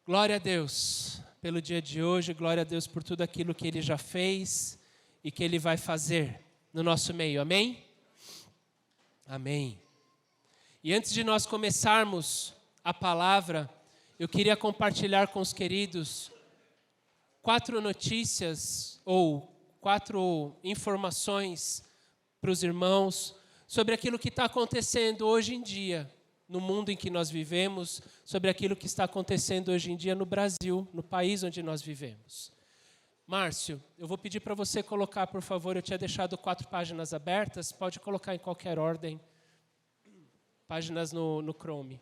Glória a Deus pelo dia de hoje, glória a Deus por tudo aquilo que Ele já fez e que Ele vai fazer no nosso meio, amém? Amém. E antes de nós começarmos a palavra, eu queria compartilhar com os queridos 4 notícias ou 4 informações para os irmãos sobre aquilo que está acontecendo hoje em dia no mundo em que nós vivemos, sobre aquilo que está acontecendo hoje em dia no Brasil, no país onde nós vivemos. Márcio, eu vou pedir para você colocar, por favor, eu tinha deixado 4 páginas abertas, pode colocar em qualquer ordem, páginas no Chrome.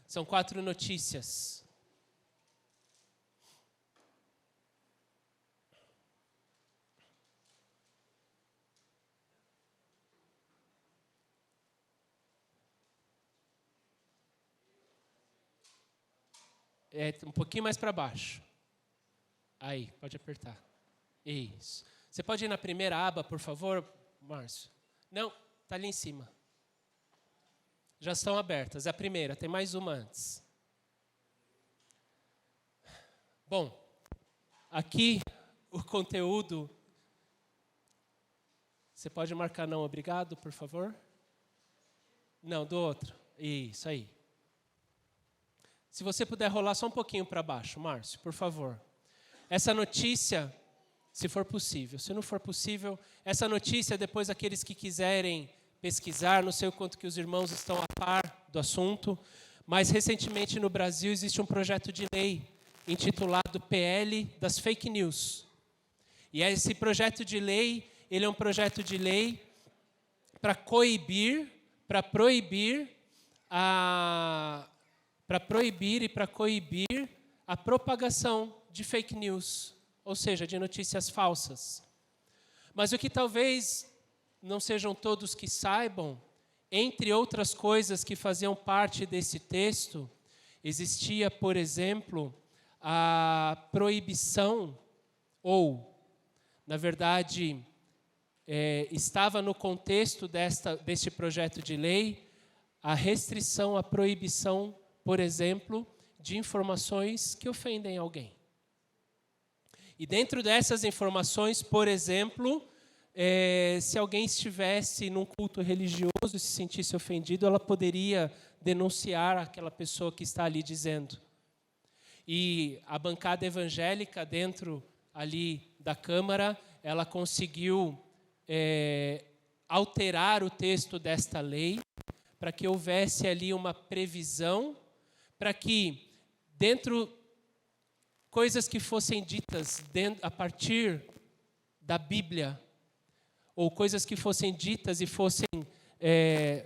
São 4 notícias. Um pouquinho mais para baixo. Aí, pode apertar. Isso. Você pode ir na primeira aba, por favor, Márcio? Não, está ali em cima. Já estão abertas. É a primeira, tem mais uma antes. Bom, aqui o conteúdo. Você pode marcar não, obrigado, por favor? Não, do outro. Isso aí. Se você puder rolar só um pouquinho para baixo, Márcio, por favor. Essa notícia, se for possível. Se não for possível, essa notícia, depois aqueles que quiserem pesquisar, não sei o quanto que os irmãos estão a par do assunto, mas recentemente no Brasil existe um projeto de lei intitulado PL das Fake News. E esse projeto de lei, ele é um projeto de lei para proibir e para coibir a propagação de fake news, ou seja, de notícias falsas. Mas o que talvez não sejam todos que saibam, entre outras coisas que faziam parte desse texto, existia, por exemplo, a proibição, ou, na verdade, estava no contexto deste projeto de lei, a restrição, a proibição, por exemplo, de informações que ofendem alguém. E dentro dessas informações, por exemplo, se alguém estivesse num culto religioso e se sentisse ofendido, ela poderia denunciar aquela pessoa que está ali dizendo. E a bancada evangélica dentro ali da Câmara, ela conseguiu alterar o texto desta lei para que houvesse ali uma previsão para que dentro coisas que fossem ditas a partir da Bíblia, ou coisas que fossem ditas e fossem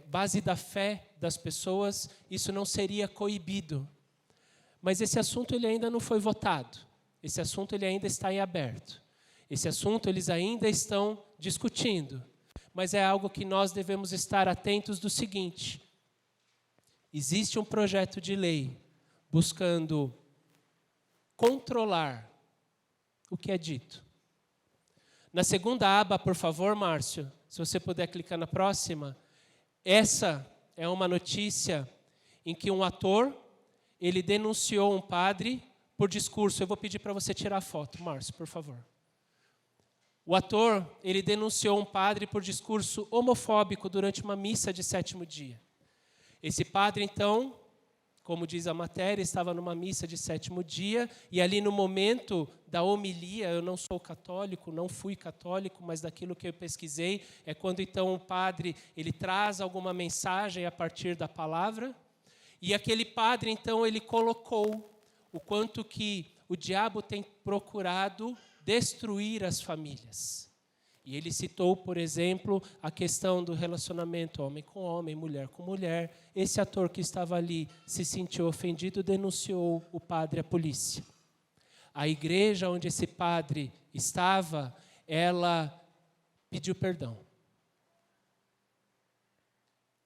base da fé das pessoas, isso não seria coibido. Mas esse assunto ele ainda não foi votado. Esse assunto ele ainda está em aberto. Esse assunto eles ainda estão discutindo. Mas é algo que nós devemos estar atentos do seguinte: existe um projeto de lei buscando controlar o que é dito. Na segunda aba, por favor, Márcio, se você puder clicar na próxima, essa é uma notícia em que um ator, ele denunciou um padre por discurso. Eu vou pedir para você tirar a foto, Márcio, por favor. O ator, ele denunciou um padre por discurso homofóbico durante uma missa de 7º dia. Esse padre, então, como diz a matéria, estava numa missa de 7º dia, e ali no momento da homilia, eu não sou católico, não fui católico, mas daquilo que eu pesquisei, é quando então o padre, ele traz alguma mensagem a partir da palavra, e aquele padre, então, ele colocou o quanto que o diabo tem procurado destruir as famílias. E ele citou, por exemplo, a questão do relacionamento homem com homem, mulher com mulher. Esse ator que estava ali se sentiu ofendido, denunciou o padre à polícia. A igreja onde esse padre estava, ela pediu perdão.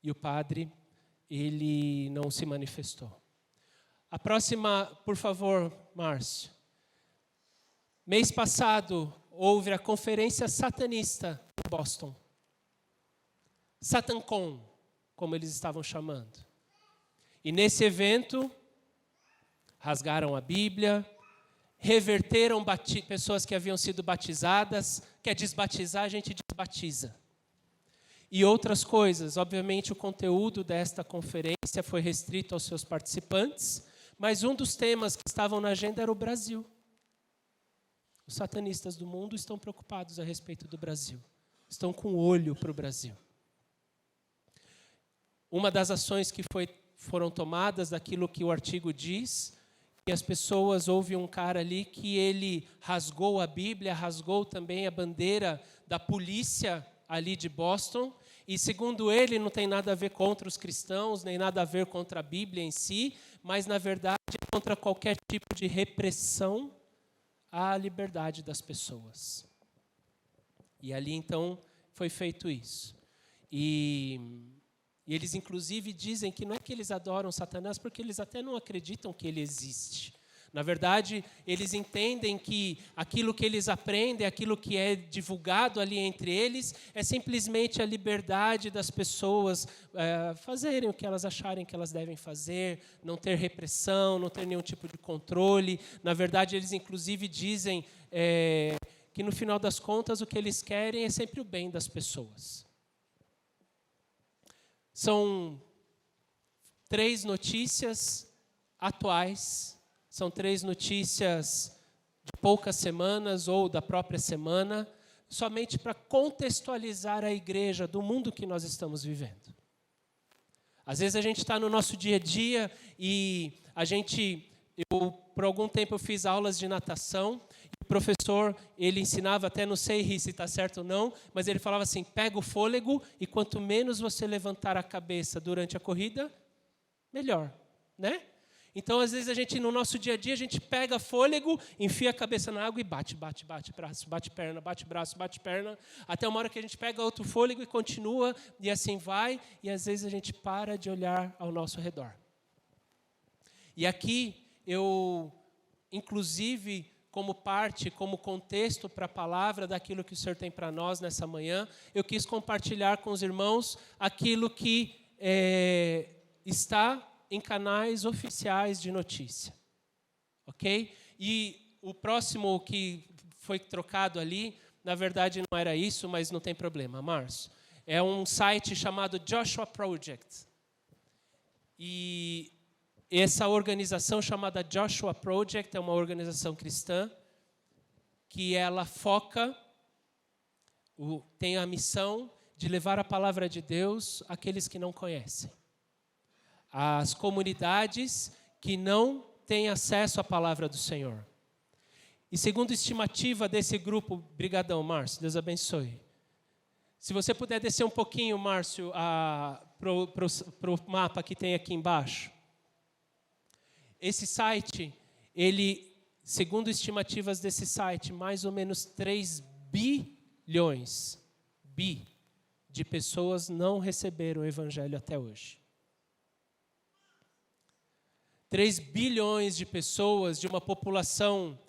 E o padre, ele não se manifestou. A próxima, por favor, Márcio. Mês passado, houve a conferência satanista em Boston. SatanCon, como eles estavam chamando. E nesse evento, rasgaram a Bíblia, reverteram pessoas que haviam sido batizadas. Quer desbatizar, a gente desbatiza. E outras coisas. Obviamente, o conteúdo desta conferência foi restrito aos seus participantes, mas um dos temas que estavam na agenda era o Brasil. Os satanistas do mundo estão preocupados a respeito do Brasil. Estão com olho para o Brasil. Uma das ações que foram tomadas, daquilo que o artigo diz, que as pessoas, houve um cara ali que ele rasgou a Bíblia, rasgou também a bandeira da polícia ali de Boston, e segundo ele não tem nada a ver contra os cristãos, nem nada a ver contra a Bíblia em si, mas na verdade contra qualquer tipo de repressão à liberdade das pessoas. E ali então foi feito isso. E eles inclusive dizem que não é que eles adoram Satanás, porque eles até não acreditam que ele existe. Na verdade, eles entendem que aquilo que eles aprendem, aquilo que é divulgado ali entre eles, é simplesmente a liberdade das pessoas fazerem o que elas acharem que elas devem fazer, não ter repressão, não ter nenhum tipo de controle. Na verdade, eles inclusive dizem que no final das contas o que eles querem é sempre o bem das pessoas. São 3 notícias atuais. São 3 notícias de poucas semanas ou da própria semana, somente para contextualizar a igreja do mundo que nós estamos vivendo. Às vezes a gente está no nosso dia a dia e por algum tempo eu fiz aulas de natação, e o professor, ele ensinava, até não sei se está certo ou não, mas ele falava assim, pega o fôlego e quanto menos você levantar a cabeça durante a corrida, melhor, né? Então, às vezes, no nosso dia a dia, a gente pega fôlego, enfia a cabeça na água e bate braço, bate perna, bate braço, bate perna, até uma hora que a gente pega outro fôlego e continua, e assim vai, e às vezes a gente para de olhar ao nosso redor. E aqui, inclusive, como contexto para a palavra daquilo que o Senhor tem para nós nessa manhã, eu quis compartilhar com os irmãos aquilo que está em canais oficiais de notícia, ok? E o próximo que foi trocado ali, na verdade não era isso, mas não tem problema, Márcio. É um site chamado Joshua Project. E essa organização chamada Joshua Project é uma organização cristã que ela tem a missão de levar a palavra de Deus àqueles que não conhecem. As comunidades que não têm acesso à palavra do Senhor. E segundo a estimativa desse grupo, brigadão, Márcio, Deus abençoe. Se você puder descer um pouquinho, Márcio, para o mapa que tem aqui embaixo. Esse site, segundo estimativas desse site, mais ou menos 3 bilhões de pessoas não receberam o evangelho até hoje. 3 bilhões de pessoas de uma população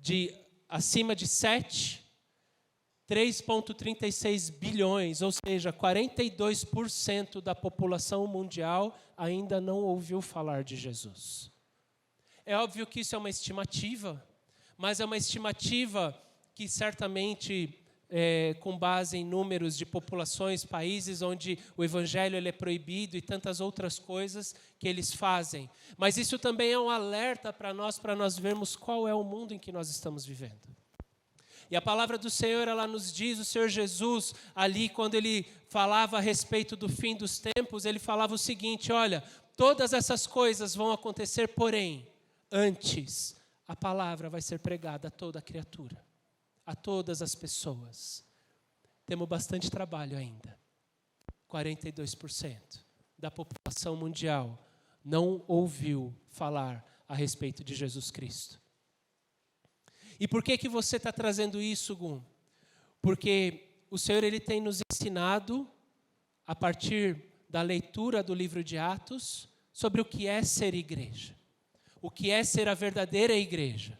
de acima de 7, 3,36 bilhões, ou seja, 42% da população mundial ainda não ouviu falar de Jesus. É óbvio que isso é uma estimativa, mas é uma estimativa que certamente com base em números de populações, países onde o evangelho ele é proibido e tantas outras coisas que eles fazem. Mas isso também é um alerta para nós vermos qual é o mundo em que nós estamos vivendo. E a palavra do Senhor, ela nos diz, o Senhor Jesus, ali quando ele falava a respeito do fim dos tempos, ele falava o seguinte, olha, todas essas coisas vão acontecer, porém, antes a palavra vai ser pregada a toda a criatura. A todas as pessoas. Temos bastante trabalho ainda. 42% da população mundial não ouviu falar a respeito de Jesus Cristo. E por que você está trazendo isso, Gum? Porque o Senhor ele tem nos ensinado, a partir da leitura do livro de Atos, sobre o que é ser igreja. O que é ser a verdadeira igreja.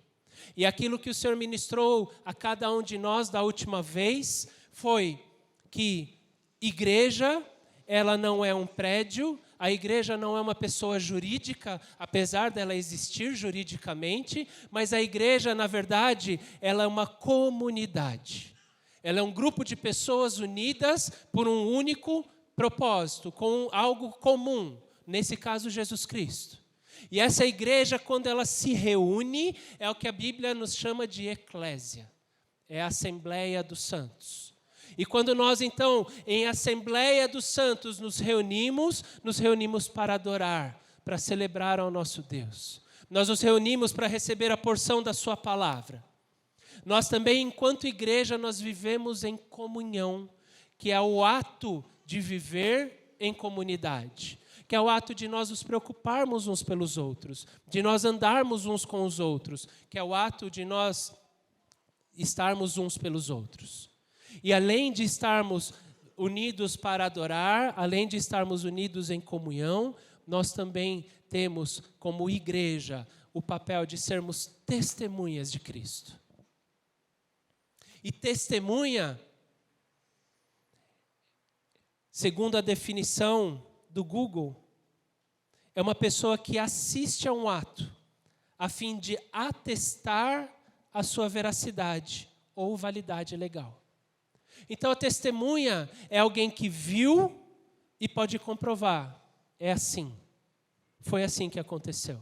E aquilo que o Senhor ministrou a cada um de nós da última vez foi que igreja, ela não é um prédio, A igreja não é uma pessoa jurídica, apesar dela existir juridicamente, mas a igreja, na verdade, ela é uma comunidade. Ela é um grupo de pessoas unidas por um único propósito, com algo comum, nesse caso Jesus Cristo. E essa igreja, quando ela se reúne, é o que a Bíblia nos chama de eclésia, é a Assembleia dos Santos. E quando nós, então, em Assembleia dos Santos, nos reunimos para adorar, para celebrar ao nosso Deus. Nós nos reunimos para receber a porção da sua palavra. Nós também, enquanto igreja, nós vivemos em comunhão, que é o ato de viver em comunidade, que é o ato de nós nos preocuparmos uns pelos outros, de nós andarmos uns com os outros, que é o ato de nós estarmos uns pelos outros. E além de estarmos unidos para adorar, além de estarmos unidos em comunhão, nós também temos como igreja o papel de sermos testemunhas de Cristo. E testemunha, segundo a definição do Google, é uma pessoa que assiste a um ato a fim de atestar a sua veracidade ou validade legal. Então, a testemunha é alguém que viu e pode comprovar. É assim. Foi assim que aconteceu.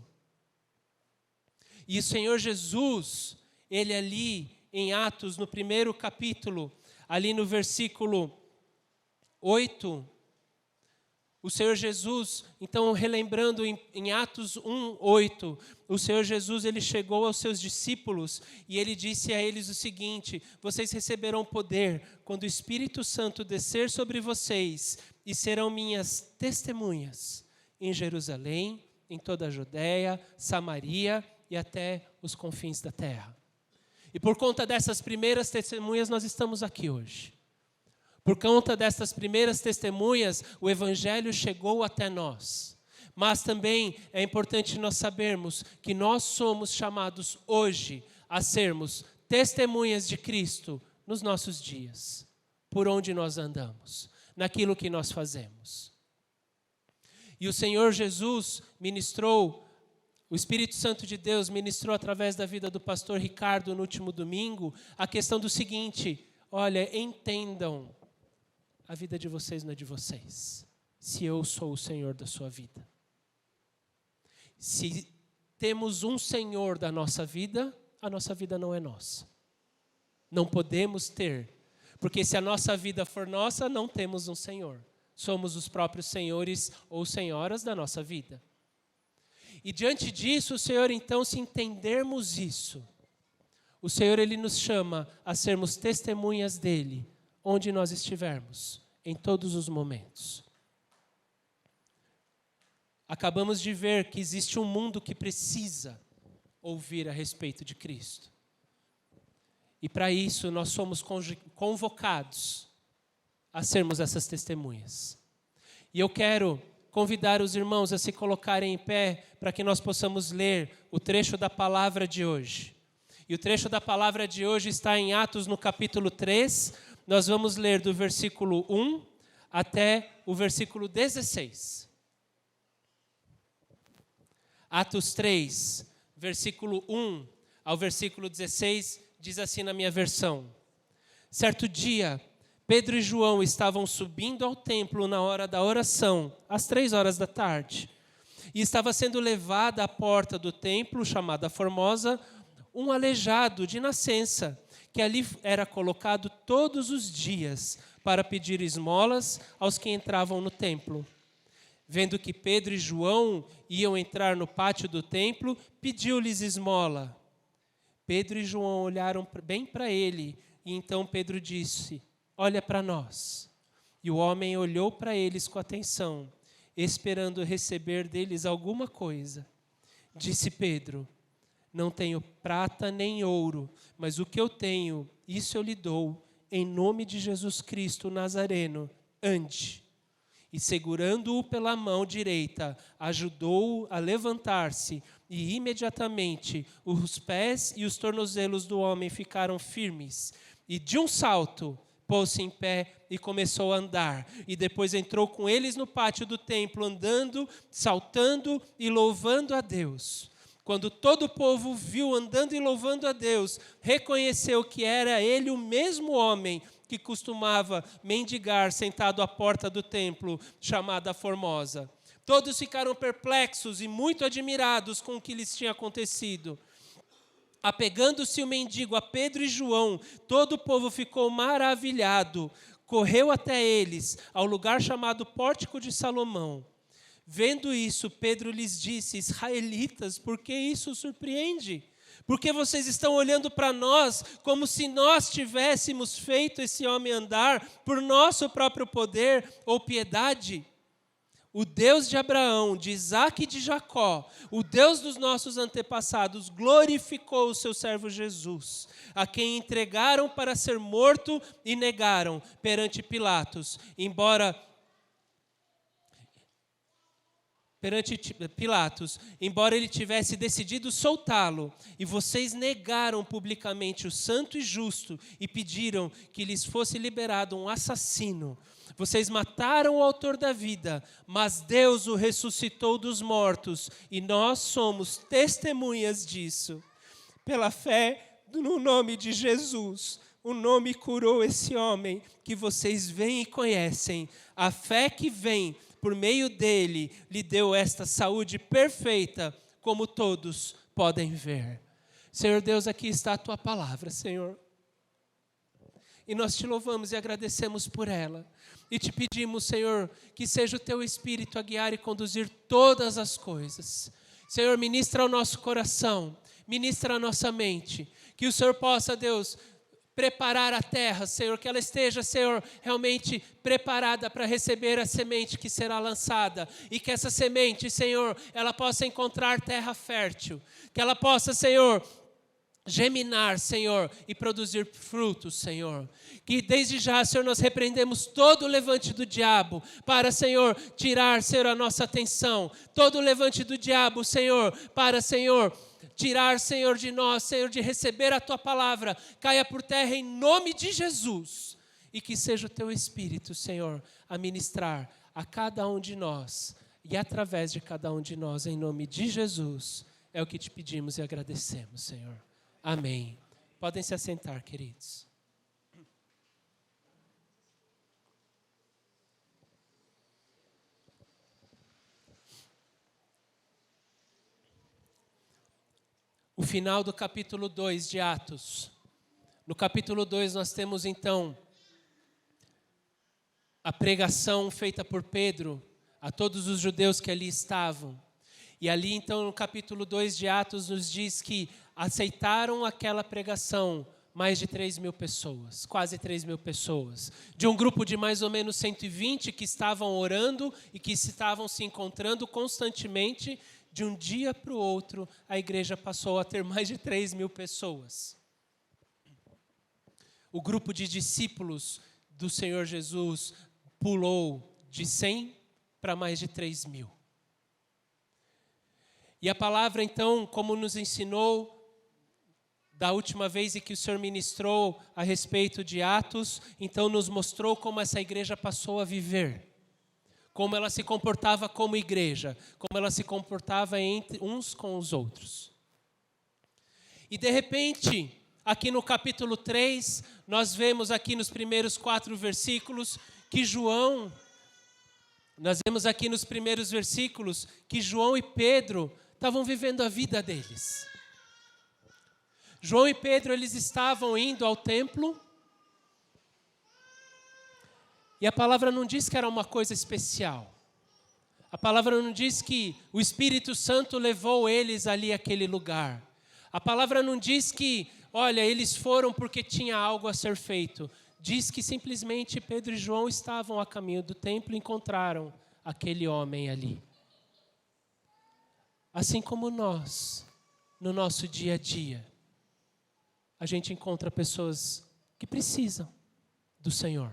E o Senhor Jesus, ele ali em Atos, no primeiro capítulo, ali no versículo 8, o Senhor Jesus, então relembrando em Atos 1:8, o Senhor Jesus, ele chegou aos seus discípulos e ele disse a eles o seguinte: vocês receberão poder quando o Espírito Santo descer sobre vocês e serão minhas testemunhas em Jerusalém, em toda a Judéia, Samaria e até os confins da terra. E por conta dessas primeiras testemunhas nós estamos aqui hoje. Por conta dessas primeiras testemunhas, o Evangelho chegou até nós. Mas também é importante nós sabermos que nós somos chamados hoje a sermos testemunhas de Cristo nos nossos dias, por onde nós andamos, naquilo que nós fazemos. E o Senhor Jesus ministrou, o Espírito Santo de Deus ministrou através da vida do pastor Ricardo no último domingo, a questão do seguinte: olha, entendam, a vida de vocês não é de vocês, se eu sou o Senhor da sua vida. Se temos um Senhor da nossa vida, a nossa vida não é nossa. Não podemos ter, porque se a nossa vida for nossa, não temos um Senhor. Somos os próprios senhores ou senhoras da nossa vida. E diante disso, o Senhor, então, se entendermos isso, o Senhor, ele nos chama a sermos testemunhas dele, onde nós estivermos, em todos os momentos. Acabamos de ver que existe um mundo que precisa ouvir a respeito de Cristo. E para isso nós somos convocados a sermos essas testemunhas. E eu quero convidar os irmãos a se colocarem em pé para que nós possamos ler o trecho da palavra de hoje. E o trecho da palavra de hoje está em Atos, no capítulo 3. Nós vamos ler do versículo 1 até o versículo 16. Atos 3, versículo 1 ao versículo 16, diz assim na minha versão: certo dia, Pedro e João estavam subindo ao templo na hora da oração, às 3 da tarde. E estava sendo levado à porta do templo, chamada Formosa, um aleijado de nascença, que ali era colocado todos os dias para pedir esmolas aos que entravam no templo. Vendo que Pedro e João iam entrar no pátio do templo, pediu-lhes esmola. Pedro e João olharam bem para ele, e então Pedro disse: olha para nós. E o homem olhou para eles com atenção, esperando receber deles alguma coisa. Disse Pedro: não tenho prata nem ouro, mas o que eu tenho, isso eu lhe dou, em nome de Jesus Cristo Nazareno, ande. E segurando-o pela mão direita, ajudou-o a levantar-se, e imediatamente os pés e os tornozelos do homem ficaram firmes. E de um salto, pôs-se em pé e começou a andar. E depois entrou com eles no pátio do templo, andando, saltando e louvando a Deus. Quando todo o povo viu andando e louvando a Deus, reconheceu que era ele o mesmo homem que costumava mendigar sentado à porta do templo, chamada Formosa. Todos ficaram perplexos e muito admirados com o que lhes tinha acontecido. Apegando-se o mendigo a Pedro e João, todo o povo ficou maravilhado. Correu até eles, ao lugar chamado Pórtico de Salomão. Vendo isso, Pedro lhes disse: israelitas, por que isso os surpreende? Porque vocês estão olhando para nós como se nós tivéssemos feito esse homem andar por nosso próprio poder ou piedade? O Deus de Abraão, de Isaque e de Jacó, o Deus dos nossos antepassados, glorificou o seu servo Jesus, a quem entregaram para ser morto e negaram perante Pilatos, embora ele tivesse decidido soltá-lo, e vocês negaram publicamente o santo e justo e pediram que lhes fosse liberado um assassino. Vocês mataram o autor da vida, mas Deus o ressuscitou dos mortos, e nós somos testemunhas disso. Pela fé no nome de Jesus, o nome curou esse homem que vocês veem e conhecem. A fé que vem por meio dele lhe deu esta saúde perfeita, como todos podem ver. Senhor Deus, aqui está a tua palavra, Senhor. E nós te louvamos e agradecemos por ela. E te pedimos, Senhor, que seja o teu Espírito a guiar e conduzir todas as coisas. Senhor, ministra o nosso coração, ministra a nossa mente. Que o Senhor possa, Deus, preparar a terra, Senhor, que ela esteja, Senhor, realmente preparada para receber a semente que será lançada. E que essa semente, Senhor, ela possa encontrar terra fértil. Que ela possa, Senhor, geminar, Senhor, e produzir frutos, Senhor. Que desde já, Senhor, nós repreendemos todo o levante do diabo para, Senhor, tirar, Senhor, a nossa atenção. Todo o levante do diabo, Senhor, para, Senhor, tirar, Senhor, de nós, Senhor, de receber a tua palavra, caia por terra em nome de Jesus. E que seja o teu Espírito, Senhor, a ministrar a cada um de nós e através de cada um de nós, em nome de Jesus. É o que te pedimos e agradecemos, Senhor. Amém. Podem se assentar, queridos. O final do capítulo 2 de Atos. No capítulo 2 nós temos então a pregação feita por Pedro a todos os judeus que ali estavam. E ali então no capítulo 2 de Atos nos diz que aceitaram aquela pregação mais de 3.000 pessoas, quase 3.000 pessoas. De um grupo de mais ou menos 120 que estavam orando e que estavam se encontrando constantemente. De um dia para o outro, a igreja passou a ter mais de 3.000 pessoas. O grupo de discípulos do Senhor Jesus pulou de 100 para mais de 3.000. E a palavra, então, como nos ensinou da última vez em que o Senhor ministrou a respeito de Atos, então nos mostrou como essa igreja passou a viver. Como ela se comportava como igreja, como ela se comportava entre uns com os outros. E de repente, aqui no capítulo 3, nós vemos aqui nos primeiros 4 versículos que João e Pedro estavam vivendo a vida deles. João e Pedro, eles estavam indo ao templo. E a palavra não diz que era uma coisa especial. A palavra não diz que o Espírito Santo levou eles ali àquele lugar. A palavra não diz que, olha, eles foram porque tinha algo a ser feito. Diz que simplesmente Pedro e João estavam a caminho do templo e encontraram aquele homem ali. Assim como nós, no nosso dia a dia, a gente encontra pessoas que precisam do Senhor.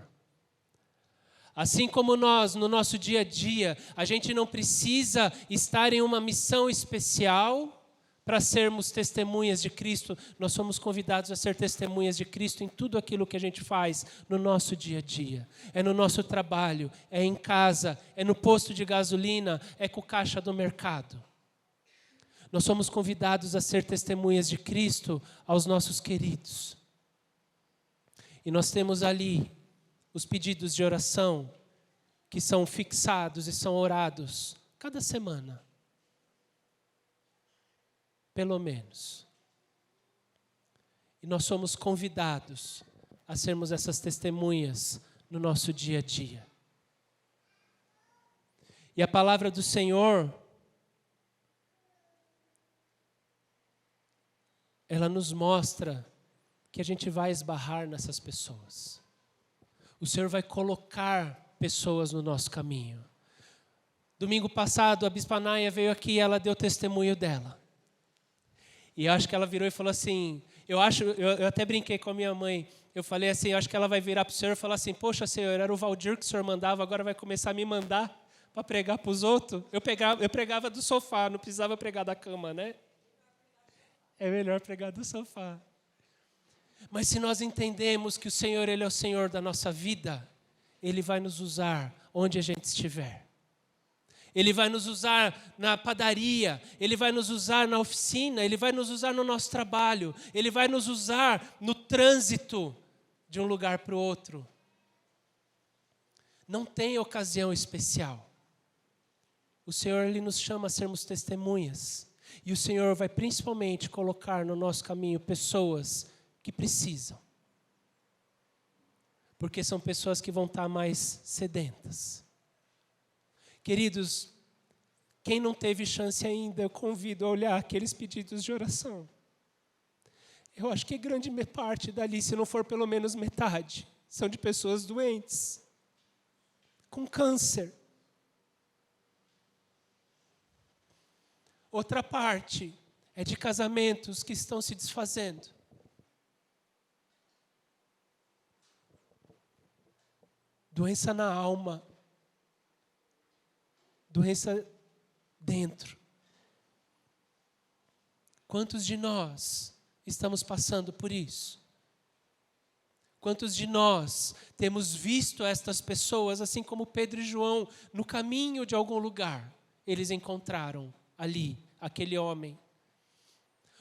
Assim como nós, no nosso dia a dia, a gente não precisa estar em uma missão especial para sermos testemunhas de Cristo, nós somos convidados a ser testemunhas de Cristo em tudo aquilo que a gente faz no nosso dia a dia. É no nosso trabalho, é em casa, é no posto de gasolina, é com o caixa do mercado. Nós somos convidados a ser testemunhas de Cristo aos nossos queridos. E nós temos ali os pedidos de oração que são fixados e são orados cada semana. Pelo menos. E nós somos convidados a sermos essas testemunhas no nosso dia a dia. E a palavra do Senhor, ela nos mostra que a gente vai esbarrar nessas pessoas. O Senhor vai colocar pessoas no nosso caminho. Domingo passado, a Bispa Naia veio aqui e ela deu testemunho dela. E eu acho que ela virou e falou assim, eu até brinquei com a minha mãe, eu falei assim, eu acho que ela vai virar para o Senhor e falar assim, poxa, Senhor, era o Valdir que o Senhor mandava, agora vai começar a me mandar para pregar para os outros. Eu pregava do sofá, não precisava pregar da cama, né? É melhor pregar do sofá. Mas se nós entendemos que o Senhor, Ele é o Senhor da nossa vida, Ele vai nos usar onde a gente estiver. Ele vai nos usar na padaria, Ele vai nos usar na oficina, Ele vai nos usar no nosso trabalho, Ele vai nos usar no trânsito de um lugar para o outro. Não tem ocasião especial. O Senhor, Ele nos chama a sermos testemunhas. E o Senhor vai principalmente colocar no nosso caminho pessoas que precisam. Porque são pessoas que vão estar mais sedentas. Queridos, quem não teve chance ainda, eu convido a olhar aqueles pedidos de oração. Eu acho que grande parte dali, se não for pelo menos metade, são de pessoas doentes, com câncer. Outra parte é de casamentos que estão se desfazendo. Doença na alma. Doença dentro. Quantos de nós estamos passando por isso? Quantos de nós temos visto estas pessoas, assim como Pedro e João, no caminho de algum lugar, eles encontraram ali aquele homem.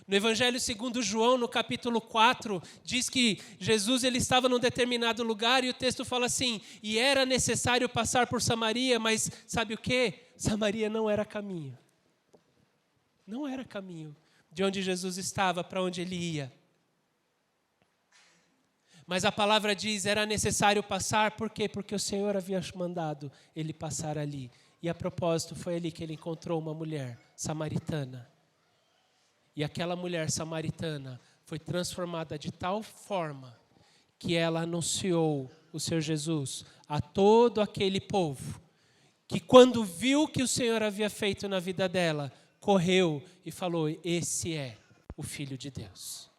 No Evangelho segundo João, no capítulo 4, diz que Jesus ele estava num determinado lugar e o texto fala assim, e era necessário passar por Samaria, mas sabe o quê? Samaria não era caminho. Não era caminho de onde Jesus estava para onde ele ia. Mas a palavra diz, era necessário passar, por quê? Porque o Senhor havia mandado ele passar ali. E a propósito, foi ali que ele encontrou uma mulher samaritana. E aquela mulher samaritana foi transformada de tal forma que ela anunciou o Senhor Jesus a todo aquele povo, que quando viu o que o Senhor havia feito na vida dela, correu e falou, esse é o Filho de Deus.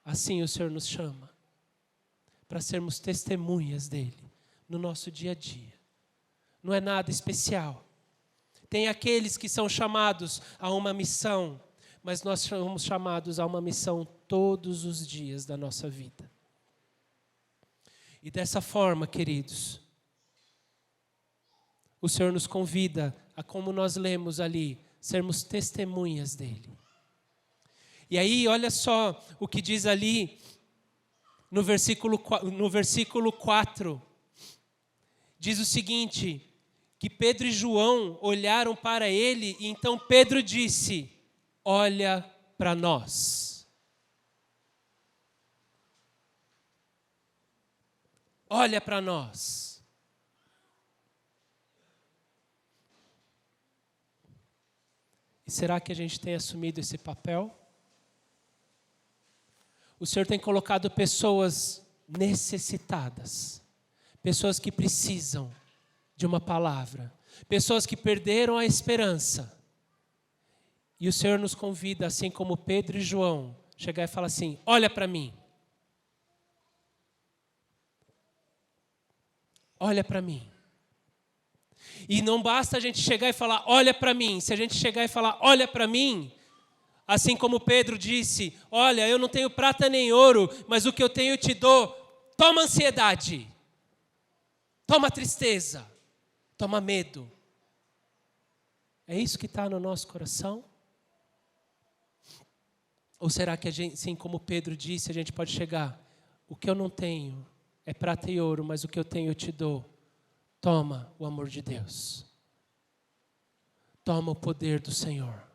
Assim o Senhor nos chama para sermos testemunhas dele no nosso dia a dia. Não é nada especial. Tem aqueles que são chamados a uma missão, mas nós somos chamados a uma missão todos os dias da nossa vida. E dessa forma, queridos, o Senhor nos convida a, como nós lemos ali, sermos testemunhas dele. E aí, olha só o que diz ali no versículo 4. Diz o seguinte, que Pedro e João olharam para ele e então Pedro disse, olha para nós. Olha para nós. E será que a gente tem assumido esse papel? O Senhor tem colocado pessoas necessitadas, pessoas que precisam de uma palavra, pessoas que perderam a esperança. E o Senhor nos convida, assim como Pedro e João, chegar e falar assim, olha para mim. Olha para mim. E não basta a gente chegar e falar, olha para mim. Se a gente chegar e falar, olha para mim, Assim como Pedro disse, olha, eu não tenho prata nem ouro, mas o que eu tenho eu te dou. Toma ansiedade, toma tristeza, toma medo. É isso que está no nosso coração? Ou será que a gente, assim como Pedro disse, a gente pode chegar, o que eu não tenho é prata e ouro, mas o que eu tenho eu te dou. Toma o amor de Deus. Toma o poder do Senhor.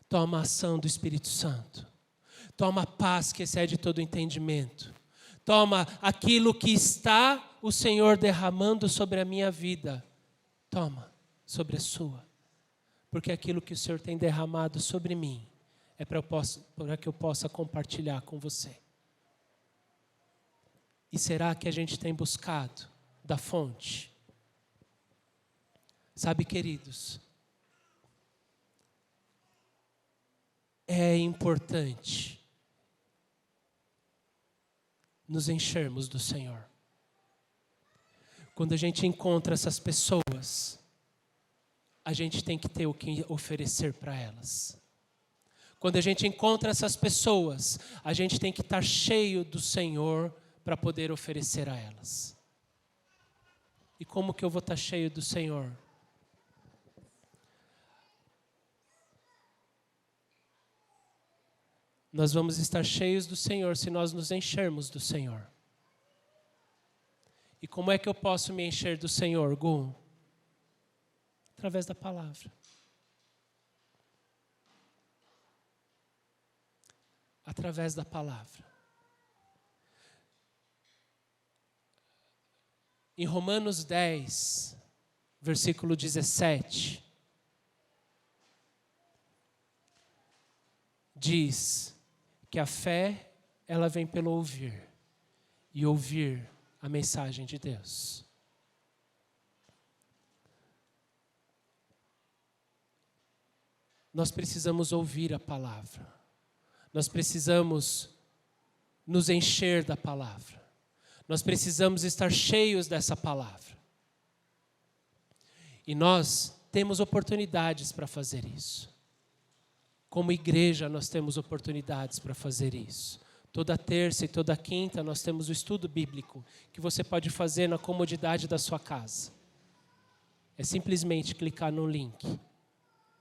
Toma a ação do Espírito Santo. Toma a paz que excede todo entendimento. Toma aquilo que está o Senhor derramando sobre a minha vida. Toma sobre a sua. Porque aquilo que o Senhor tem derramado sobre mim é para que eu possa compartilhar com você. E será que a gente tem buscado da fonte? Sabe, queridos, é importante nos enchermos do Senhor. Quando a gente encontra essas pessoas, a gente tem que ter o que oferecer para elas. Quando a gente encontra essas pessoas, a gente tem que estar cheio do Senhor para poder oferecer a elas. E como que eu vou estar cheio do Senhor? Nós vamos estar cheios do Senhor se nós nos enchermos do Senhor. E como é que eu posso me encher do Senhor, Gu? Através da palavra. Através da palavra. Em Romanos 10, versículo 17, diz que a fé, ela vem pelo ouvir, e ouvir a mensagem de Deus. Nós precisamos ouvir a palavra. Nós precisamos nos encher da palavra. Nós precisamos estar cheios dessa palavra. E nós temos oportunidades para fazer isso. Como igreja, nós temos oportunidades para fazer isso. Toda terça e toda quinta nós temos o estudo bíblico que você pode fazer na comodidade da sua casa. É simplesmente clicar no link.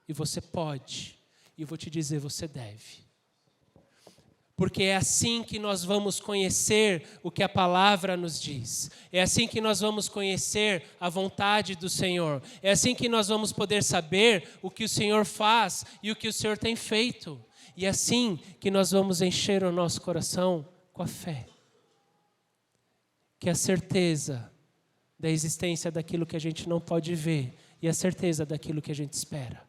E você pode. E eu vou te dizer, você deve. Porque é assim que nós vamos conhecer o que a palavra nos diz. É assim que nós vamos conhecer a vontade do Senhor. É assim que nós vamos poder saber o que o Senhor faz e o que o Senhor tem feito. E é assim que nós vamos encher o nosso coração com a fé. Que é a certeza da existência daquilo que a gente não pode ver e a certeza daquilo que a gente espera.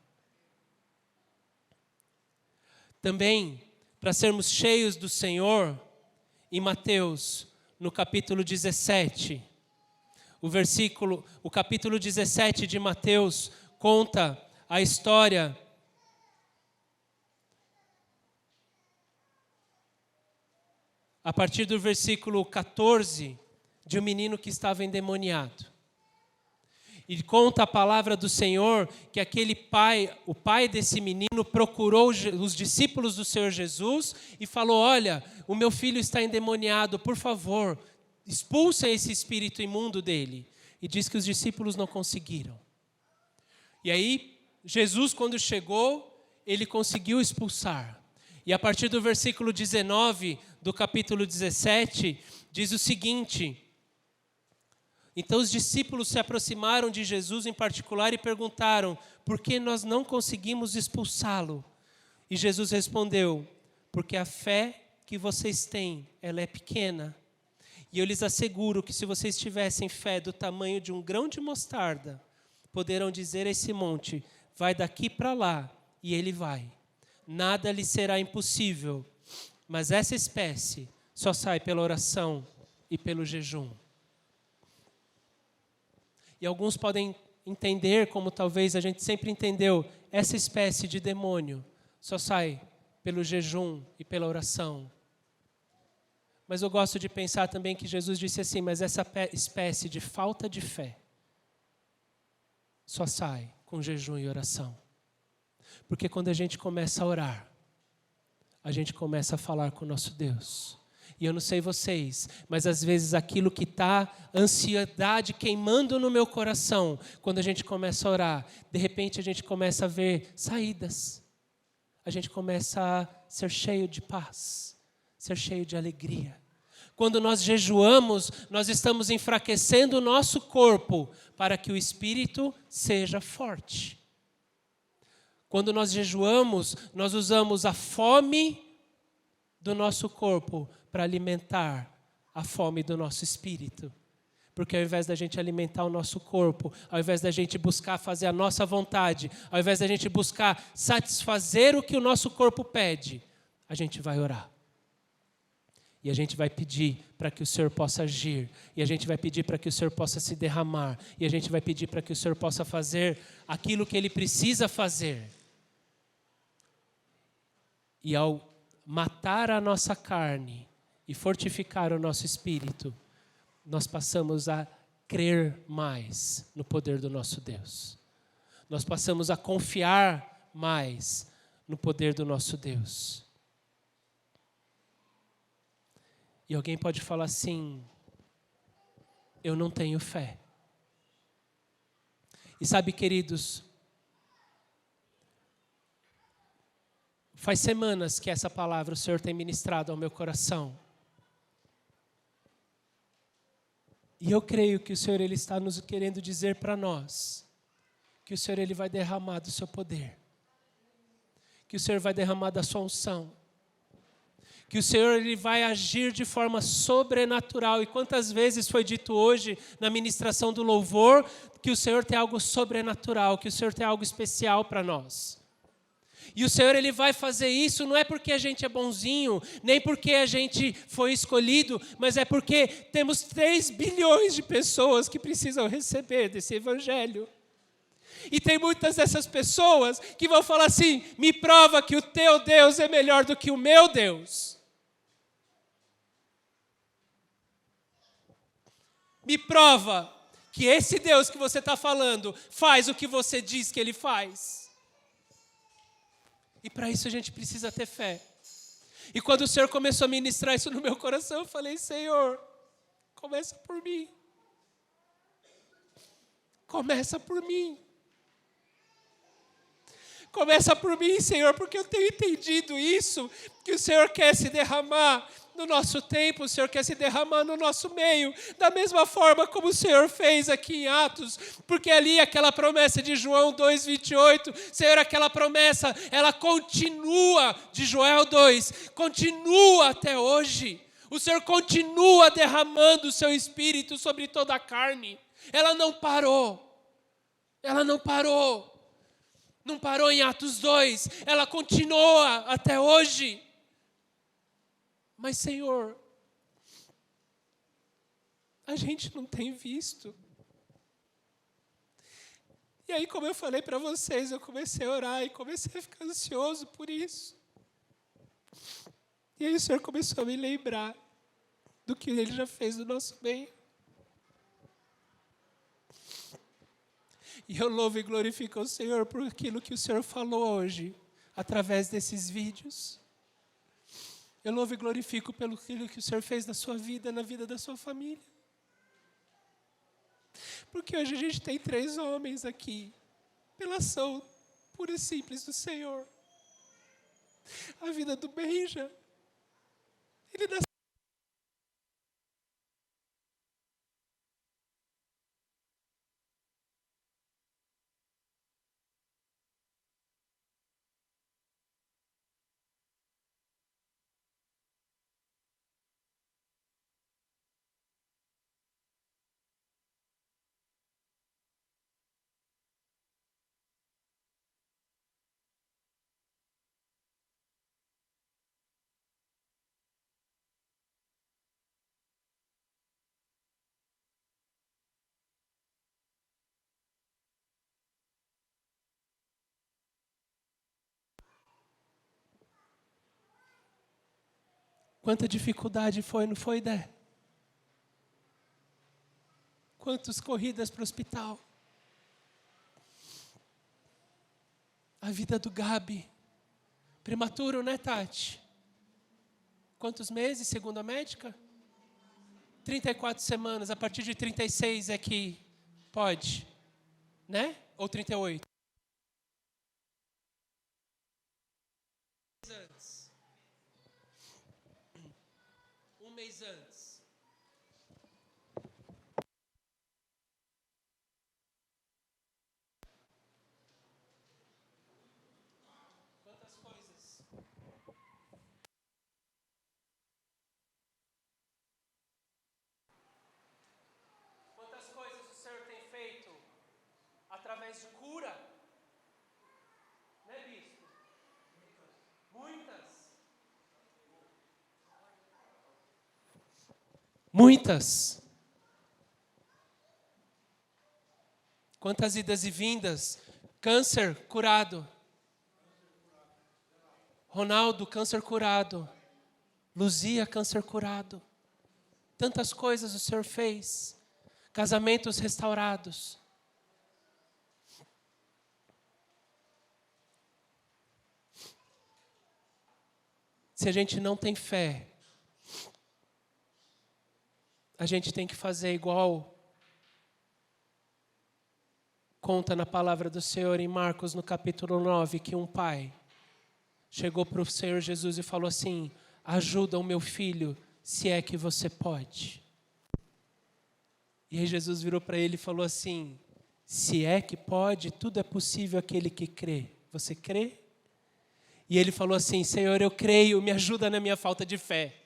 Também, para sermos cheios do Senhor, em Mateus, no capítulo 17, o capítulo 17 de Mateus conta a história a partir do versículo 14, de um menino que estava endemoniado. E conta a palavra do Senhor que aquele pai, o pai desse menino, procurou os discípulos do Senhor Jesus e falou: olha, o meu filho está endemoniado, por favor, expulsem esse espírito imundo dele. E diz que os discípulos não conseguiram. E aí, Jesus, quando chegou, ele conseguiu expulsar. E a partir do versículo 19 do capítulo 17, diz o seguinte: então os discípulos se aproximaram de Jesus em particular e perguntaram: por que nós não conseguimos expulsá-lo? E Jesus respondeu: porque a fé que vocês têm, ela é pequena. E eu lhes asseguro que se vocês tivessem fé do tamanho de um grão de mostarda, poderão dizer a esse monte: vai daqui para lá, e ele vai. Nada lhe será impossível. Mas essa espécie só sai pela oração e pelo jejum. E alguns podem entender, como talvez a gente sempre entendeu, essa espécie de demônio só sai pelo jejum e pela oração. Mas eu gosto de pensar também que Jesus disse assim: mas essa espécie de falta de fé só sai com jejum e oração. Porque quando a gente começa a orar, a gente começa a falar com o nosso Deus. E eu não sei vocês, mas às vezes aquilo que está, ansiedade queimando no meu coração, quando a gente começa a orar, de repente a gente começa a ver saídas. A gente começa a ser cheio de paz, ser cheio de alegria. Quando nós jejuamos, nós estamos enfraquecendo o nosso corpo para que o espírito seja forte. Quando nós jejuamos, nós usamos a fome do nosso corpo para alimentar a fome do nosso espírito. Porque ao invés da gente alimentar o nosso corpo, ao invés da gente buscar fazer a nossa vontade, ao invés da gente buscar satisfazer o que o nosso corpo pede, a gente vai orar. E a gente vai pedir para que o Senhor possa agir. E a gente vai pedir para que o Senhor possa se derramar. E a gente vai pedir para que o Senhor possa fazer aquilo que Ele precisa fazer. E ao matar a nossa carne e fortificar o nosso espírito, nós passamos a crer mais no poder do nosso Deus. Nós passamos a confiar mais no poder do nosso Deus. E alguém pode falar assim: eu não tenho fé. E sabe, queridos, faz semanas que essa palavra o Senhor tem ministrado ao meu coração. E eu creio que o Senhor Ele está nos querendo dizer para nós que o Senhor Ele vai derramar do seu poder, que o Senhor vai derramar da sua unção, que o Senhor Ele vai agir de forma sobrenatural. E quantas vezes foi dito hoje na ministração do louvor que o Senhor tem algo sobrenatural, que o Senhor tem algo especial para nós. E o Senhor Ele vai fazer isso não é porque a gente é bonzinho, nem porque a gente foi escolhido, mas é porque temos 3 bilhões de pessoas que precisam receber desse evangelho. E tem muitas dessas pessoas que vão falar assim: me prova que o teu Deus é melhor do que o meu Deus. Me prova que esse Deus que você está falando faz o que você diz que Ele faz. E para isso a gente precisa ter fé. E quando o Senhor começou a ministrar isso no meu coração, eu falei: Senhor, começa por mim. Começa por mim. Começa por mim, Senhor, porque eu tenho entendido isso, que o Senhor quer se derramar no nosso tempo, o Senhor quer se derramar no nosso meio, da mesma forma como o Senhor fez aqui em Atos, porque ali aquela promessa de João 2,28, Senhor, aquela promessa, ela continua, de Joel 2, continua até hoje. O Senhor continua derramando o seu Espírito sobre toda a carne. Ela não parou. Ela não parou. Não parou em Atos 2, ela continua até hoje. Mas, Senhor, a gente não tem visto. E aí, como eu falei para vocês, eu comecei a orar e comecei a ficar ansioso por isso. E aí o Senhor começou a me lembrar do que Ele já fez no nosso meio. E eu louvo e glorifico o Senhor por aquilo que o Senhor falou hoje, através desses vídeos. Eu louvo e glorifico pelo aquilo que o Senhor fez na sua vida, na vida da sua família. Porque hoje a gente tem 3 homens aqui, pela ação pura e simples do Senhor. A vida do Benja, ele nasceu. Quanta dificuldade foi, não foi, Dé? Quantas corridas para o hospital. A vida do Gabi. Prematuro, né, Tati? quantos meses, segundo a médica? 34 semanas. A partir de 36 é que pode, né? Ou 38? Um mês antes. Quantas coisas? Quantas coisas o Senhor tem feito através de cura? Né, bispo? Muitas. Muitas. Quantas idas e vindas? Câncer curado. Ronaldo, câncer curado. Luzia, câncer curado. Tantas coisas o Senhor fez. Casamentos restaurados. Se a gente não tem fé, a gente tem que fazer igual conta na palavra do Senhor em Marcos, no capítulo 9, que um pai chegou para o Senhor Jesus e falou assim: ajuda o meu filho, se é que você pode. E aí Jesus virou para ele e falou assim: se é que pode, tudo é possível àquele que crê. Você crê? E ele falou assim: Senhor, eu creio, me ajuda na minha falta de fé.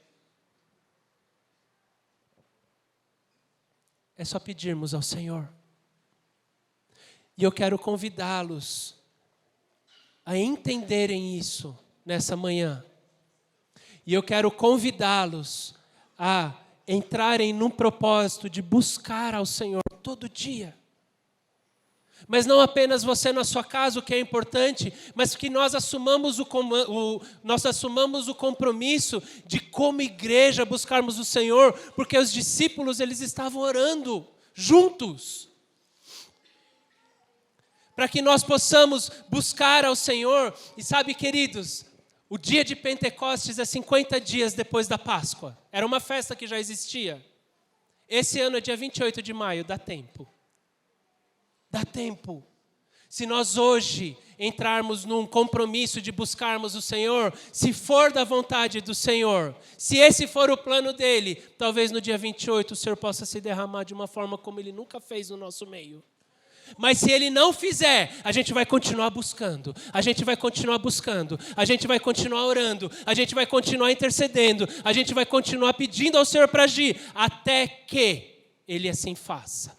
É só pedirmos ao Senhor. E eu quero convidá-los a entenderem isso nessa manhã. E eu quero convidá-los a entrarem num propósito de buscar ao Senhor todo dia. Mas não apenas você na sua casa, o que é importante, mas que nós assumamos o compromisso de, como igreja, buscarmos o Senhor, porque os discípulos, eles estavam orando juntos. Para que nós possamos buscar ao Senhor. E sabe, queridos, o dia de Pentecostes é 50 dias depois da Páscoa. Era uma festa que já existia. Esse ano é dia 28 de maio, dá tempo. Dá tempo. Se nós hoje entrarmos num compromisso de buscarmos o Senhor, se for da vontade do Senhor, se esse for o plano dele, talvez no dia 28 o Senhor possa se derramar de uma forma como ele nunca fez no nosso meio. Mas se ele não fizer, a gente vai continuar buscando, a gente vai continuar buscando, a gente vai continuar orando, a gente vai continuar intercedendo, a gente vai continuar pedindo ao Senhor para agir, até que ele assim faça.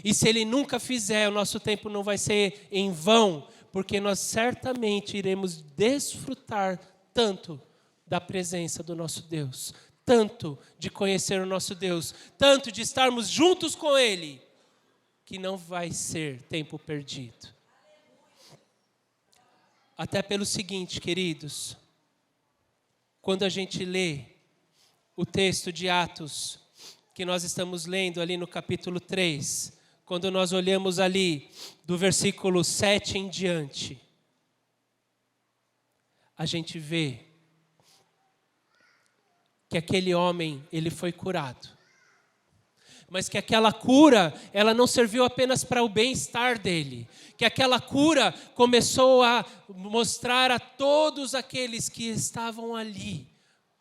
E se ele nunca fizer, o nosso tempo não vai ser em vão, porque nós certamente iremos desfrutar tanto da presença do nosso Deus, tanto de conhecer o nosso Deus, tanto de estarmos juntos com Ele, que não vai ser tempo perdido. Até pelo seguinte, queridos, quando a gente lê o texto de Atos, que nós estamos lendo ali no capítulo 3, quando nós olhamos ali do versículo 7 em diante, a gente vê que aquele homem, ele foi curado. Mas que aquela cura, ela não serviu apenas para o bem-estar dele. Que aquela cura começou a mostrar a todos aqueles que estavam ali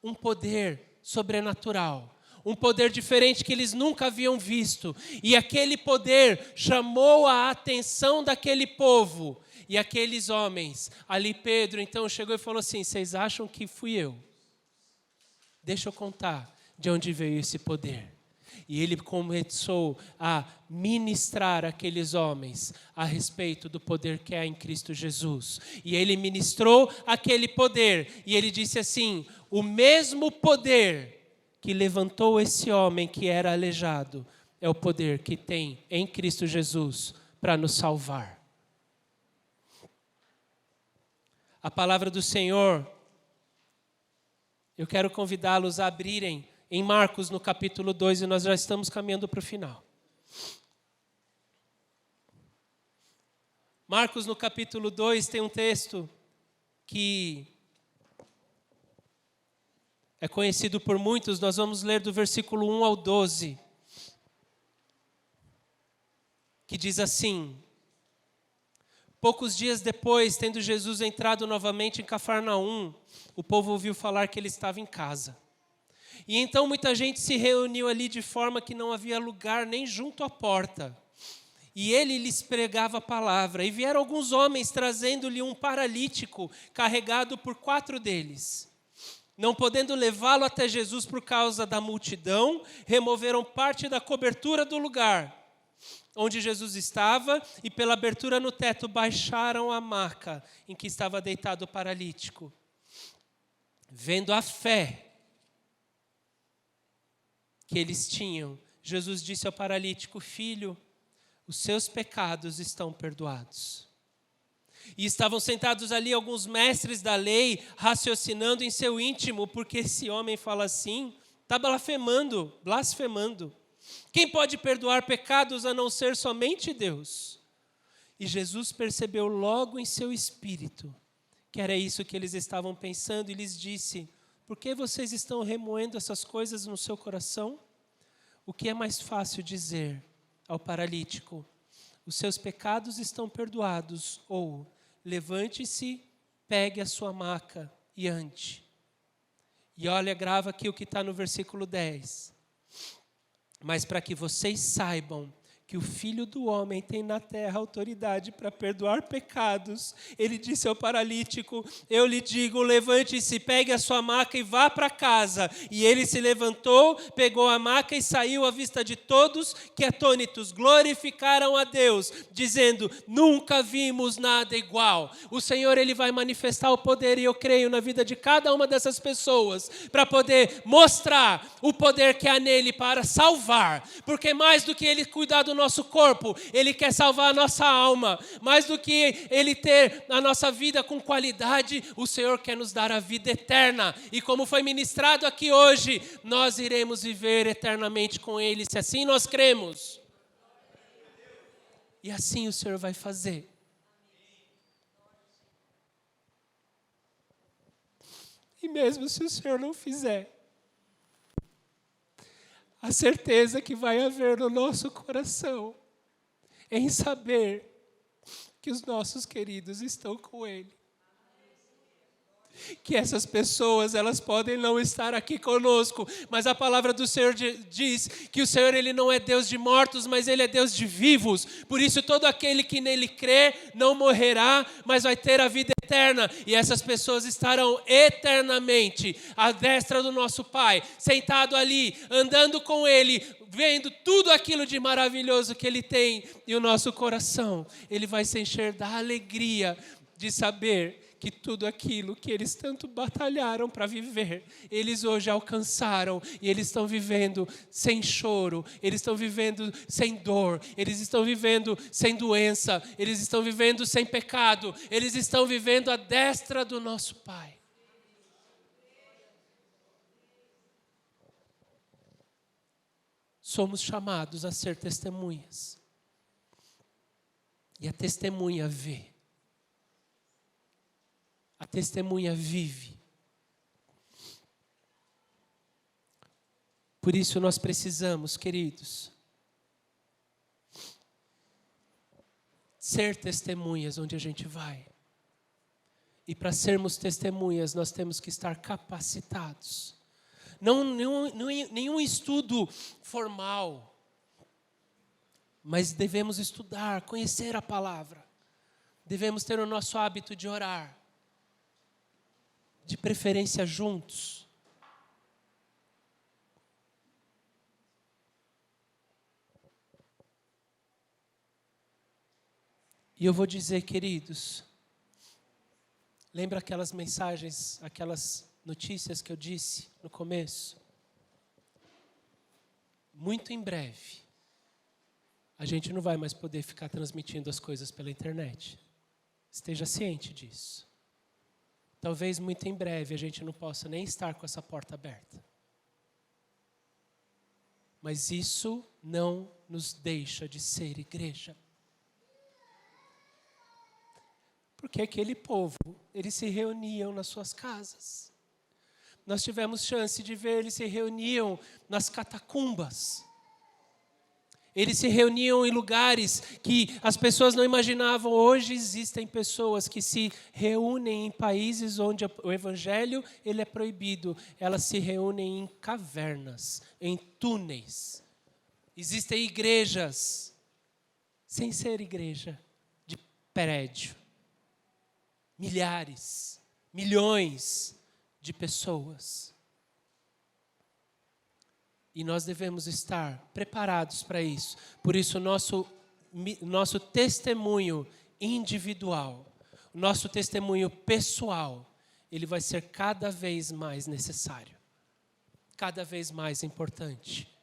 um poder sobrenatural. Um poder diferente que eles nunca haviam visto. E aquele poder chamou a atenção daquele povo. E aqueles homens, ali Pedro então chegou e falou assim: vocês acham que fui eu? Deixa eu contar de onde veio esse poder. E ele começou a ministrar aqueles homens a respeito do poder que há em Cristo Jesus. E ele ministrou aquele poder. E ele disse assim: o mesmo poder que levantou esse homem que era aleijado é o poder que tem em Cristo Jesus para nos salvar. A palavra do Senhor, eu quero convidá-los a abrirem em Marcos, no capítulo 2, e nós já estamos caminhando para o final. Marcos, no capítulo 2, tem um texto que É conhecido por muitos, nós vamos ler do versículo 1 ao 12, que diz assim: poucos dias depois, tendo Jesus entrado novamente em Cafarnaum, o povo ouviu falar que ele estava em casa. E então muita gente se reuniu ali de forma que não havia lugar nem junto à porta. E ele lhes pregava a palavra. E vieram alguns homens trazendo-lhe um paralítico, carregado por 4 deles. Não podendo levá-lo até Jesus por causa da multidão, removeram parte da cobertura do lugar onde Jesus estava, e pela abertura no teto baixaram a maca em que estava deitado o paralítico. Vendo a fé que eles tinham, Jesus disse ao paralítico: filho, os seus pecados estão perdoados. E estavam sentados ali alguns mestres da lei, raciocinando em seu íntimo: porque esse homem fala assim? Está blasfemando. Quem pode perdoar pecados a não ser somente Deus? E Jesus percebeu logo em seu espírito que era isso que eles estavam pensando, e lhes disse: por que vocês estão remoendo essas coisas no seu coração? O que é mais fácil dizer ao paralítico: os seus pecados estão perdoados, ou levante-se, pegue a sua maca e ande? E olha, grava aqui o que está no versículo 10. Mas para que vocês saibam que o Filho do Homem tem na terra autoridade para perdoar pecados, ele disse ao paralítico: eu lhe digo, levante-se, pegue a sua maca e vá para casa. E ele se levantou, pegou a maca e saiu à vista de todos, que atônitos glorificaram a Deus, dizendo: nunca vimos nada igual. O Senhor, ele vai manifestar o poder, e eu creio, na vida de cada uma dessas pessoas, para poder mostrar o poder que há nele para salvar, porque mais do que ele cuidar do nosso corpo, ele quer salvar a nossa alma. Mais do que ele ter a nossa vida com qualidade, o Senhor quer nos dar a vida eterna. E como foi ministrado aqui hoje, nós iremos viver eternamente com ele, se assim nós cremos. E assim o Senhor vai fazer. E mesmo se o Senhor não fizer, a certeza que vai haver no nosso coração em saber que os nossos queridos estão com Ele. Que essas pessoas, elas podem não estar aqui conosco, mas a palavra do Senhor diz que o Senhor, ele não é Deus de mortos, mas ele é Deus de vivos. Por isso todo aquele que nele crê não morrerá, mas vai ter a vida eterna. E essas pessoas estarão eternamente à destra do nosso Pai, sentado ali, andando com Ele, vendo tudo aquilo de maravilhoso que Ele tem. E o nosso coração, ele vai se encher da alegria de saber que tudo aquilo que eles tanto batalharam para viver, eles hoje alcançaram, e eles estão vivendo sem choro, eles estão vivendo sem dor, eles estão vivendo sem doença, eles estão vivendo sem pecado, eles estão vivendo à destra do nosso Pai. Somos chamados a ser testemunhas, e a testemunha vê. A testemunha vive. Por isso nós precisamos, queridos, ser testemunhas onde a gente vai. E para sermos testemunhas, nós temos que estar capacitados. Não nenhum estudo formal, mas devemos estudar, conhecer a palavra. Devemos ter o nosso hábito de orar. De preferência juntos. E eu vou dizer, queridos, lembra aquelas mensagens, aquelas notícias que eu disse no começo? Muito em breve, a gente não vai mais poder ficar transmitindo as coisas pela internet. Esteja ciente disso. Talvez muito em breve a gente não possa nem estar com essa porta aberta. Mas isso não nos deixa de ser igreja. Porque aquele povo, eles se reuniam nas suas casas. nós tivemos chance de ver, eles se reuniam nas catacumbas. Eles se reuniam em lugares que as pessoas não imaginavam. Hoje existem pessoas que se reúnem em países onde o evangelho ele é proibido. Elas se reúnem em cavernas, em túneis. Existem igrejas, sem ser igreja, de prédio. Milhares, milhões de pessoas. E nós devemos estar preparados para isso. Por isso, nosso testemunho individual, nosso testemunho pessoal, ele vai ser cada vez mais necessário, cada vez mais importante.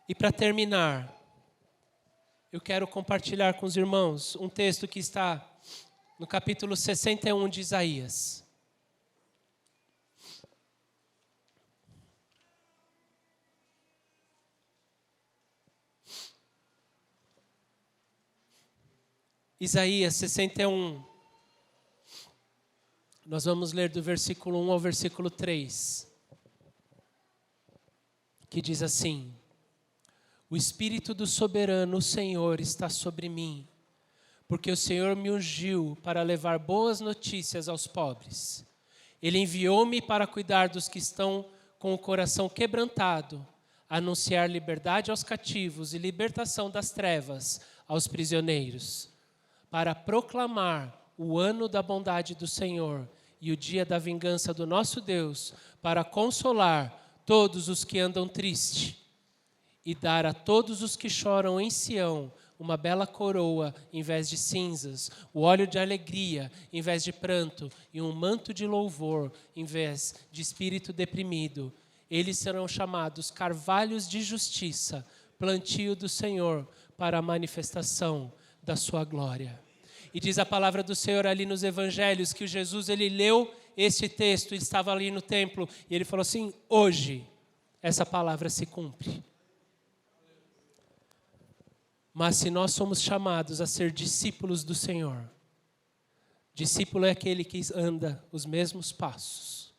E para terminar, eu quero compartilhar com os irmãos um texto que está no capítulo 61 de Isaías. Isaías 61. Nós vamos ler do versículo 1 ao versículo 3. Que diz assim: O Espírito do soberano Senhor está sobre mim, porque o Senhor me ungiu para levar boas notícias aos pobres. Ele enviou-me para cuidar dos que estão com o coração quebrantado, anunciar liberdade aos cativos e libertação das trevas aos prisioneiros, para proclamar o ano da bondade do Senhor e o dia da vingança do nosso Deus, para consolar todos os que andam tristes e dar a todos os que choram em Sião uma bela coroa em vez de cinzas, o óleo de alegria em vez de pranto e um manto de louvor em vez de espírito deprimido. Eles serão chamados carvalhos de justiça, plantio do Senhor para a manifestação da sua glória. E diz a palavra do Senhor ali nos evangelhos que o Jesus, ele leu este texto, ele estava ali no templo e ele falou assim: hoje essa palavra se cumpre. Mas se nós somos chamados a ser discípulos do Senhor, discípulo é aquele que anda os mesmos passos.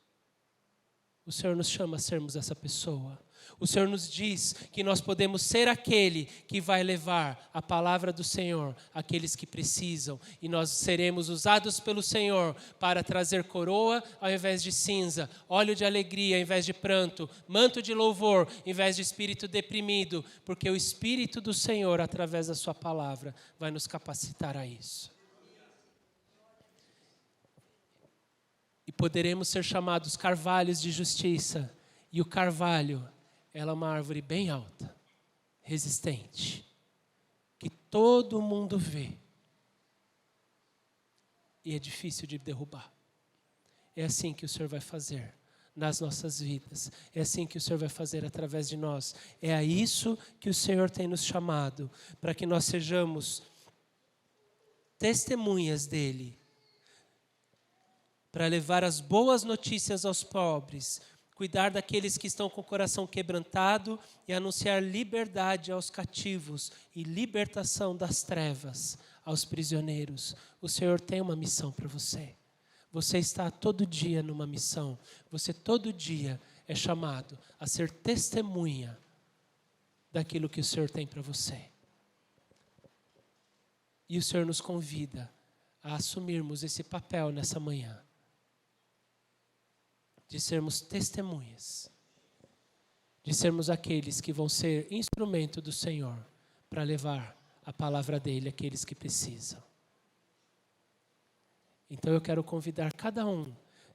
O Senhor nos chama a sermos essa pessoa. O Senhor nos diz que nós podemos ser aquele que vai levar a palavra do Senhor àqueles que precisam. E nós seremos usados pelo Senhor para trazer coroa ao invés de cinza, óleo de alegria ao invés de pranto, manto de louvor ao invés de espírito deprimido, porque o Espírito do Senhor, através da sua palavra, vai nos capacitar a isso. E poderemos ser chamados carvalhos de justiça. E o carvalho, ela é uma árvore bem alta, resistente, que todo mundo vê. E é difícil de derrubar. É assim que o Senhor vai fazer nas nossas vidas. É assim que o Senhor vai fazer através de nós. É a isso que o Senhor tem nos chamado, para que nós sejamos testemunhas dEle, para levar as boas notícias aos pobres, cuidar daqueles que estão com o coração quebrantado e anunciar liberdade aos cativos e libertação das trevas aos prisioneiros. O Senhor tem uma missão para você. Você está todo dia numa missão. Você todo dia é chamado a ser testemunha daquilo que o Senhor tem para você. E o Senhor nos convida a assumirmos esse papel nessa manhã, de sermos testemunhas, de sermos aqueles que vão ser instrumento do Senhor para levar a palavra dEle àqueles que precisam. Então eu quero convidar cada um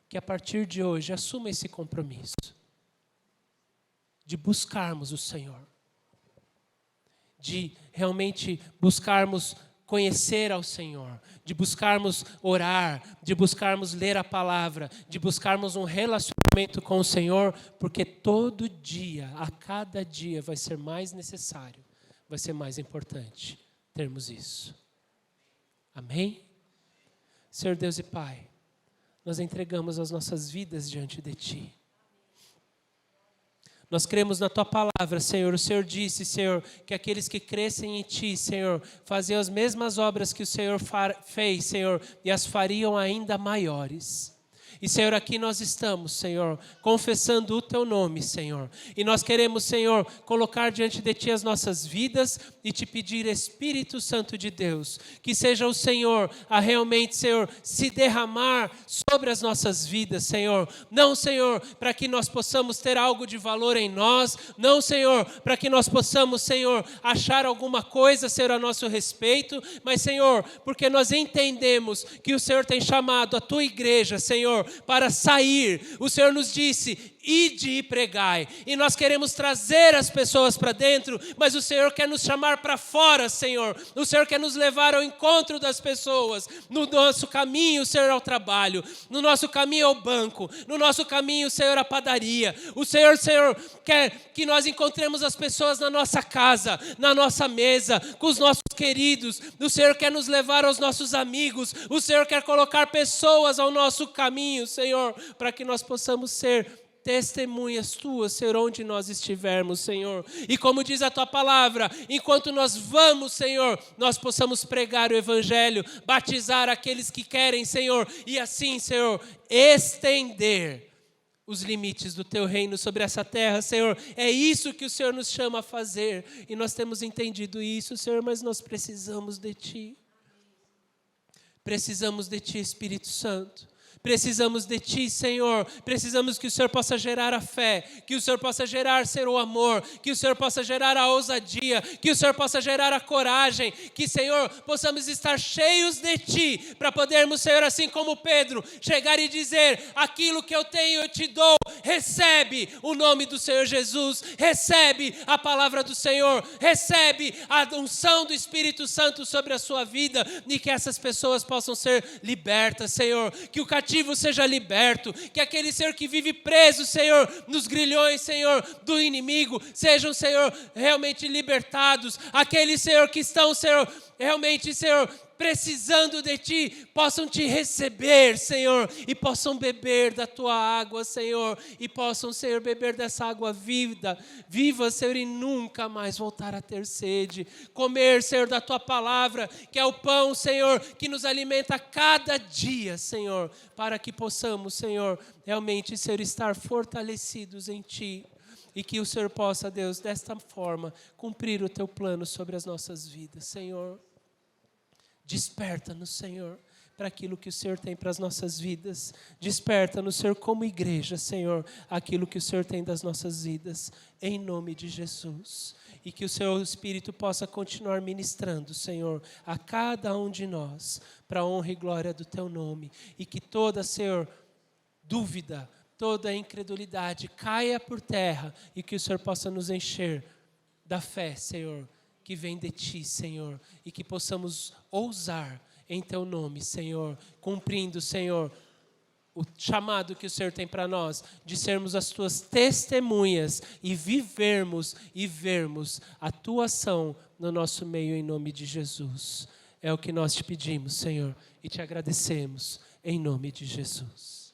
que a partir de hoje assuma esse compromisso de buscarmos o Senhor, de realmente buscarmos conhecer ao Senhor, de buscarmos orar, de buscarmos ler a palavra, de buscarmos um relacionamento com o Senhor, porque todo dia, a cada dia vai ser mais necessário, vai ser mais importante termos isso. Amém? Senhor Deus e Pai, nós entregamos as nossas vidas diante de Ti. Nós cremos na Tua palavra, Senhor. O Senhor disse, Senhor, que aqueles que crescem em Ti, Senhor, faziam as mesmas obras que o Senhor fez, Senhor, e as fariam ainda maiores. E, Senhor, aqui nós estamos, Senhor, confessando o Teu nome, Senhor. E nós queremos, Senhor, colocar diante de Ti as nossas vidas e Te pedir, Espírito Santo de Deus, que seja o Senhor a realmente, Senhor, se derramar sobre as nossas vidas, Senhor. Não, Senhor, para que nós possamos ter algo de valor em nós. Não, Senhor, para que nós possamos, Senhor, achar alguma coisa, Senhor, a nosso respeito. Mas, Senhor, porque nós entendemos que o Senhor tem chamado a Tua igreja, Senhor, para sair. O Senhor nos disse: ide e pregai. E nós queremos trazer as pessoas para dentro, mas o Senhor quer nos chamar para fora, Senhor. O Senhor quer nos levar ao encontro das pessoas, no nosso caminho, Senhor, ao trabalho, no nosso caminho ao banco, no nosso caminho, Senhor, à padaria. O Senhor, quer que nós encontremos as pessoas na nossa casa, na nossa mesa, com os nossos queridos. O Senhor quer nos levar aos nossos amigos. O Senhor quer colocar pessoas ao nosso caminho, Senhor, para que nós possamos ser testemunhas Tuas, Senhor, onde nós estivermos, Senhor. E como diz a Tua palavra, enquanto nós vamos, Senhor, nós possamos pregar o Evangelho, batizar aqueles que querem, Senhor, e assim, Senhor, estender os limites do Teu reino sobre essa terra, Senhor. É isso que o Senhor nos chama a fazer. E nós temos entendido isso, Senhor, mas nós precisamos de Ti. Precisamos de Ti, Espírito Santo. Precisamos de Ti, Senhor. Precisamos que o Senhor possa gerar a fé, que o Senhor possa gerar, Senhor, o amor, que o Senhor possa gerar a ousadia, que o Senhor possa gerar a coragem, que, Senhor, possamos estar cheios de Ti, para podermos, Senhor, assim como Pedro, chegar e dizer: aquilo que eu tenho eu te dou, recebe o nome do Senhor Jesus, recebe a palavra do Senhor, recebe a unção do Espírito Santo sobre a sua vida, e que essas pessoas possam ser libertas, Senhor, que o cativo seja liberto, que aquele Senhor que vive preso, Senhor, nos grilhões, Senhor, do inimigo, sejam, Senhor, realmente libertados. Aqueles, Senhor, que estão, Senhor, realmente, Senhor, precisando de Ti, possam Te receber, Senhor, e possam beber da Tua água, Senhor, e possam, Senhor, beber dessa água viva, Senhor, e nunca mais voltar a ter sede. Comer, Senhor, da Tua palavra, que é o pão, Senhor, que nos alimenta cada dia, Senhor, para que possamos, Senhor, realmente, Senhor, estar fortalecidos em Ti. E que o Senhor possa, Deus, desta forma, cumprir o Teu plano sobre as nossas vidas, Senhor. Desperta-nos, Senhor, para aquilo que o Senhor tem para as nossas vidas. Desperta-nos, Senhor, como igreja, Senhor, aquilo que o Senhor tem das nossas vidas, em nome de Jesus. E que o Seu Espírito possa continuar ministrando, Senhor, a cada um de nós, para a honra e glória do Teu nome. E que toda, Senhor, dúvida, toda incredulidade caia por terra e que o Senhor possa nos encher da fé, Senhor, que vem de Ti, Senhor, e que possamos ousar em Teu nome, Senhor, cumprindo, Senhor, o chamado que o Senhor tem para nós, de sermos as Tuas testemunhas e vivermos e vermos a Tua ação no nosso meio, em nome de Jesus. É o que nós Te pedimos, Senhor, e Te agradecemos, em nome de Jesus.